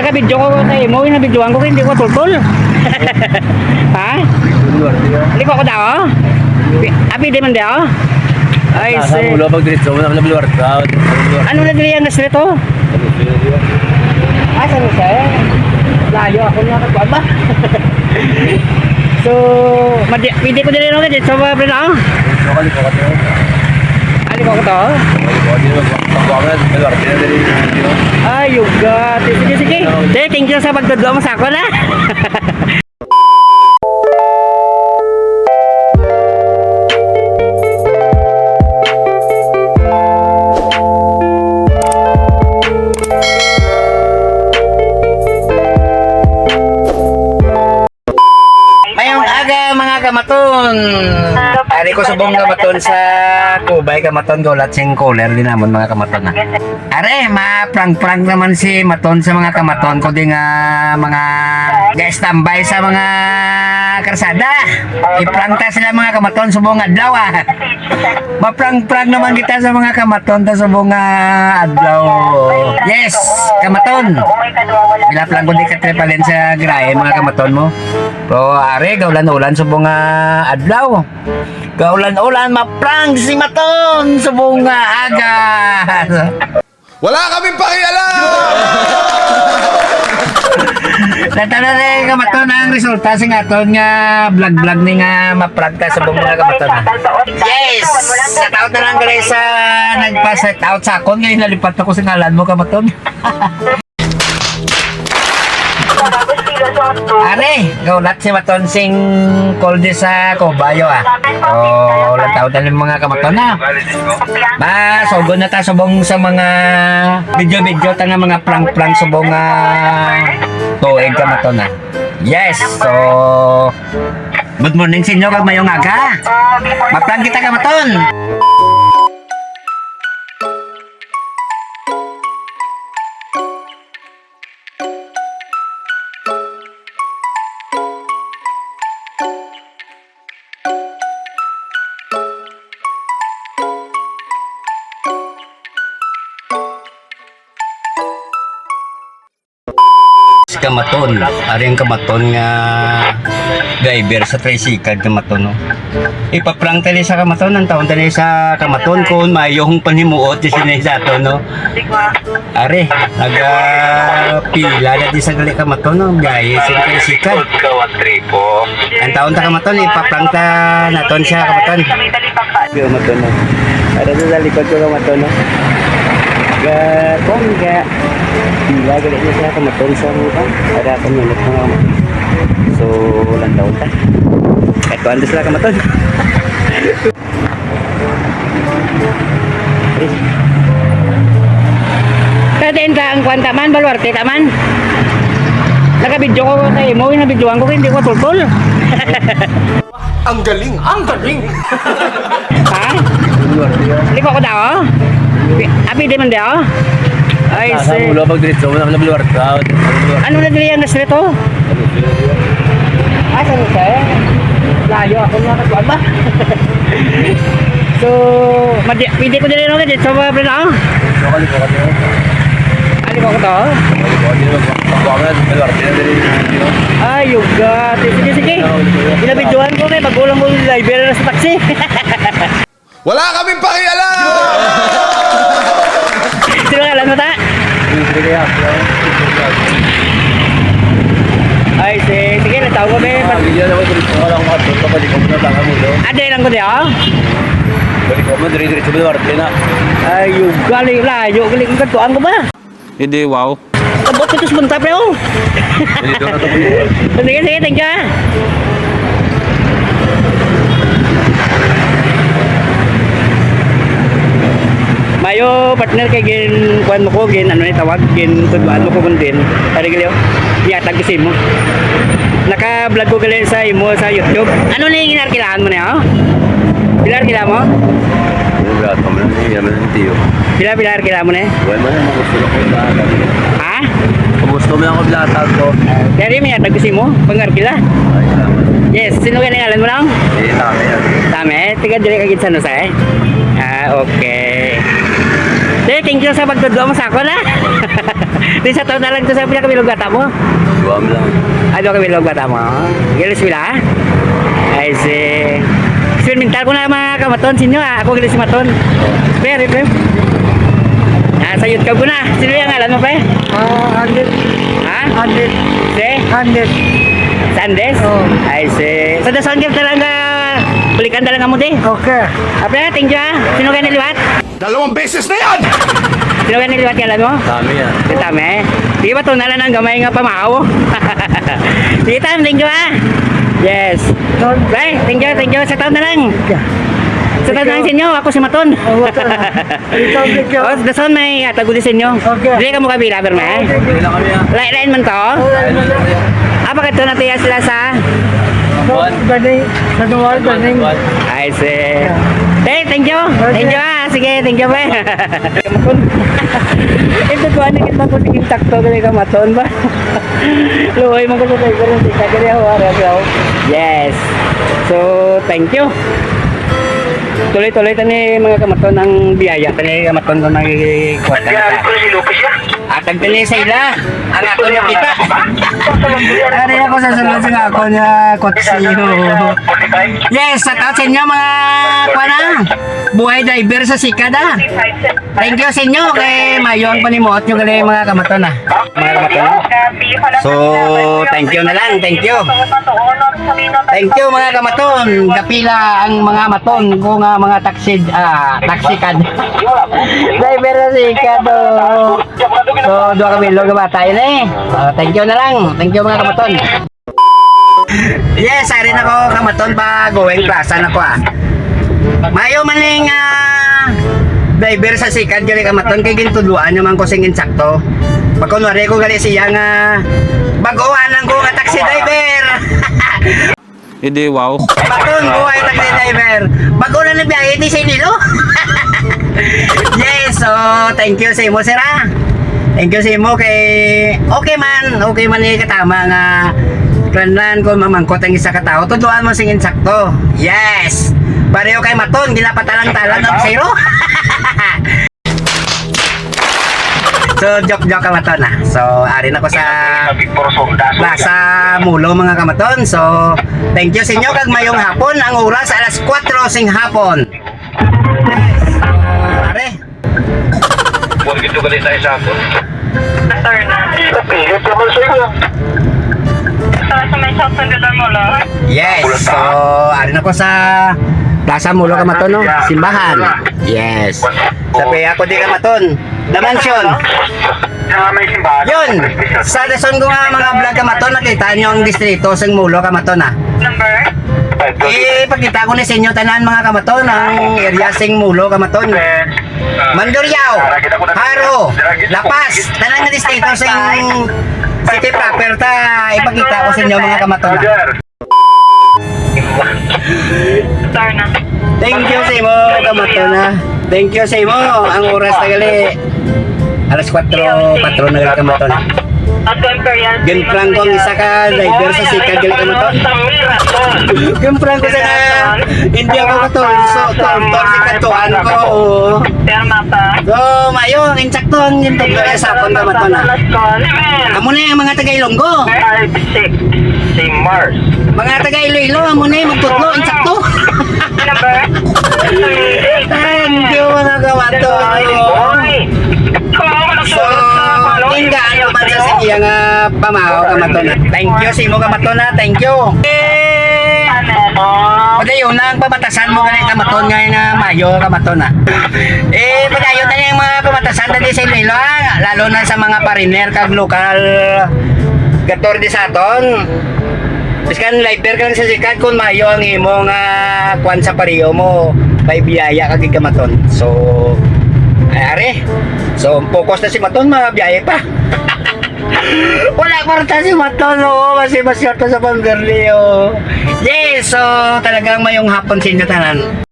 Naka-video ko sa imo, na-videoan ko hindi ko tultol. Ha? Hindi ko ako daw. Abi di man daw. Ay, Sa mulo pag diretso mo na luwar ka. ano na dili ang street to? Ah, saan siya? Layo ako na katuan ba? So, pwede ko dili no dito sa Breno. Ali ko to. Ay, yuga. Sige, sige. Thank you sa pagdudlo mo sa ako na. Mayong aga mga kamaton. Ari ko subong kamaton sa Kubay kamaton gulat sing cooler din namon mga kamaton na. Are ma-prank-prank naman si Maton sa mga kamaton ko din nga mga ga-standby sa mga karsada. I-prank ta sila mga kamaton subong adlaw ah. Ma-prank-prank naman kita sa mga kamaton ta subong adlaw. Yes, kamaton. Bilap lang ko di ka trepalen sa grahe mga kamaton mo. Pero are gaulan-ulan subong adlaw. Gaulan-ulan ma-prank si Maton subong aga. Wala kaming pakialam! Natala na kamaton ang resulta sa aton nga vlog-vlog ni nga ma-prank ta subong mga kamaton. Yes! Sa taon na lang gali sa nagpa-set out sa akon ngayon nalipat ako sa ngalan mo kamaton. Are, gaulat si Maton sing kolde sa Kubayo ah. Oh, ulang taon na yung mga kamaton na. Masugod na ta subong sa mga video-video ta nga mga prank-prank subong tuig kamaton na. Yes, so good morning sa inyo kag mayong aga. Ma-prank kita kamaton. Kamaton, aring kamaton nga driver sa tricycle kamaton no. Ipaprank tali sa kamaton ang taon tali sa kamaton kung mayong panhimuot di sinay sa ato no. Are, pila na di sa gali kamaton no, gaya sa tricycle. Ang taon ta kamaton ipaprank ta naton siya kamaton. Kamaton no. Ada sa likod ko kamaton no. Bongga bila gede niya sa kamaton sa muka ada penyulut mga kamaton so ulang tahun ta ito andes lah kamaton katain ka ang kwanta man baluarte ta man naka-video ko sa imo na-videoan ko hindi ko tultol. Ang galing! Ang galing! Ha? Hindi ko ako daw abi di man daw. Ay, Sa mulo pag diretso mo na luwar ka. ano na dili ang street to? Ah, saan siya? Layo ako na katuan ba? So, pwede ko dili no dito sa Breno. Ali ko to. Ay, yuga. Sige, sige. Binabidyohan ko kay magulang mo driver sa taxi. Wala kaming pakialam! Sino ka lang mata? Ay, sige, natawag ko ba? Ada lang ko diya? Ay, yung galing layo, galing ang kantuan ko ba? Hindi, wow. Abot ito sa punta pre, oh. Sige, sige, thank you. Mayo partner kay gin kuan mo ko gin ano ni tawag gin tudwan mo ko kun din. Ari gali yatag kasi mo. Naka-vlog ko gali sa imo sa YouTube. Ano ni ginarkilaan mo ni oh? Pilar kila mo? Pilar kila mo ni? Ha? Gusto mo ako blatag ko. Dari mi yatag kasi mo pangarkila. Yes, sino ka ngalan mo lang? Tama yan. Tama, tiga dili ka gid sa Nusa eh. Ah, okay. Thank you sa pagtudlo mo sa ako na. Di sa taon na lang to sa pinakabilog bata mo. Dua mo lang. Ano ka bilog bata mo? Gilis bila? Ay si... Experimental ko na mga kamaton sinyo ah. Ako gilis maton. Pre. Sa YouTube ko na. Sino yung ngalan mo pre? Andit. Ha? Andit. Si? Andit. Sandes? Oo. Ay si... Sa dasan ka talaga balikan talaga mo di. Okay. Apre, tingjo ah. Sino ka niliwat? 2 beses na yan! Sino ka niliwat kalan mo? Dami yan. Tama eh. Di ba ito nalang ang gamay nga pamao? Sige tam, thank you ah. Yes. Bye, thank you. Sa taon na lang. Sa taon na lang sa inyo, ako si Maton. Thank you. Oh, dason may taguli sa inyo. Okay. Dili ka mo kabila, pero may. Hindi lang kami yan. Lain man to. Apa ka ito natiyas sila sa... Ganing. Ganing. I see. Hey, thank you. Thank you ah. Sige, thank you ba. Ito ko ano kita ko sige takto kay ka Maton ba. Luoy man ko sa pero di ka kaya wala daw. Yes. So, thank you. Tuloy-tuloy tani mga kamaton ang biyaya tani kamaton ko nagikuha. Atag tani sa ila. Ang ako niya kita. Ari ako sa sunod sa ako niya kotsiyo. Yes, sa taon sa inyo mga kuana. Buhay driver sa Sikada. Thank you sa inyo kay Mayong panimuot nyo gali mga kamaton ah. Mga kamaton. So, thank you na lang. Thank you. Thank you mga kamaton. Kapila ang mga maton ko nga mga taksikad. Driver sa Sikado. So, dua kami logo ba tayo na eh. Thank you na lang. Thank you mga kamaton. Yes, ari na ko kamaton pa going plaza na ko ah. Mayo maning driver sa Sikad gali kamaton kay gintuluan naman ko sing insakto. Pag kunwari ko gali siya nga baguhan lang ko nga taxi driver. Hindi, wow. Bagon buhay taxi driver. Bago na nabiyahe di sa Nilo. Yes, so thank you sa imo sir ah. Thank you sa imo kay okay man ni katama nga planlan ko mamangkot ang isa ka tao tudloan mo sing insakto. Yes. Pareho kay Maton ginapatalang-talang ng zero. So joke ka Maton ah. So ari na ko sa Plaza Mulo mga kamaton. So thank you sa inyo kag mayong hapon ang oras alas 4 sing hapon. Yes. Are. Huwag ito galit tayo sa ako. Sir na. Napilit naman sa iyo. Sa may shop sa mo lang. Yes. So ari na ko sa Plaza Mulo kamaton no. Simbahan. Yes. Sabi ako di kamaton. The Mansion. May simbahan. Yun. Sa lesson ko nga mga vlog kamaton nakita nyo ang distrito sa Mulo kamaton ah. Number? Ipakita ko ni sa inyo tanan mga kamaton ang area sing Mulo kamaton. Mandurriao, Haro, La Paz, tanan nga distrito sing city proper ta ipakita ko sa inyo mga kamaton. Sir na. Thank you sa imo kamaton ha. Thank you sa imo ang oras na gali. Alas 4 na gali kamaton. At Imperial. Ginprang ko ang isa ka driver sa Sikad gali kamaton. Ginprang ko sa nga hindi ako katulso, tol si katuan ko. Perma pa. So, mayo, ang insakto ang gintog na sa akong kamaton ha. Last call. Amo na yung mga taga Ilonggo. 5-6 si Mars. Mga taga Iloilo, amo na yung magtutlo, insakto. Number? Thank you mga kamaton. So, tinggaan ko man sa siya nga pamahaw kamaton na. Thank you sa imo kamaton na, thank you. Padayon na ang pabatasan mo kanang kamaton nga Mayo kamaton na. Padayon na yung mga pabatasan dali sa Iloilo lalo na sa mga pariner kag lokal gator di sa aton. Biskan liver ka lang sa Sikad kung Mayo ang imo nga kwan sa pariyo mo kay biyaya kag kamaton. So, are. So, focus na si Maton, mabiyahe pa. Wala kwarta si Maton, oh. Kasi masyarta sa Pamberley, oh. Yes, so talagang mayong hapon sa inyo tanan.